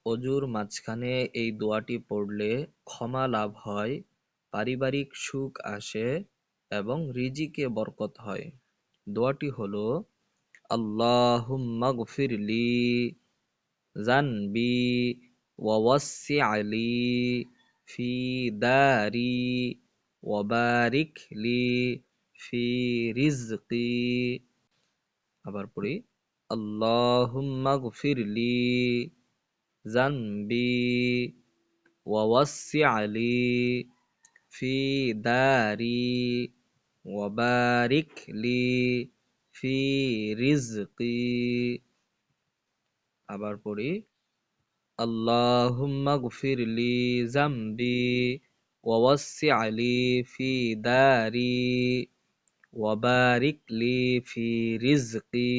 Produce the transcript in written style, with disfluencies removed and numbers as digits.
অজুর মাঝখানে এই দোয়াটি পড়লে ক্ষমা লাভ হয়, পারিবারিক সুখ আসে এবং রিজিকে বরকত হয়। দোয়াটি হলো আল্লাহুম্মা গফিরলি জানবি ওয়াওয়াসসি'লি ফি দারি ওয়াবারিক লি ফি রিজকি। আবার পড়ি, আল্লাহুম্মা গফিরলি জানবি ওয়াওয়াসসি'লি ফি দারি ওয়াবারিক লি ফি রিজকি। আবার পড়ি, আল্লাহুম্মা গফিরলি জামবি ওয়াওয়াসসি'লি ফি দারি ওয়াবারিক লি ফি রিজকি।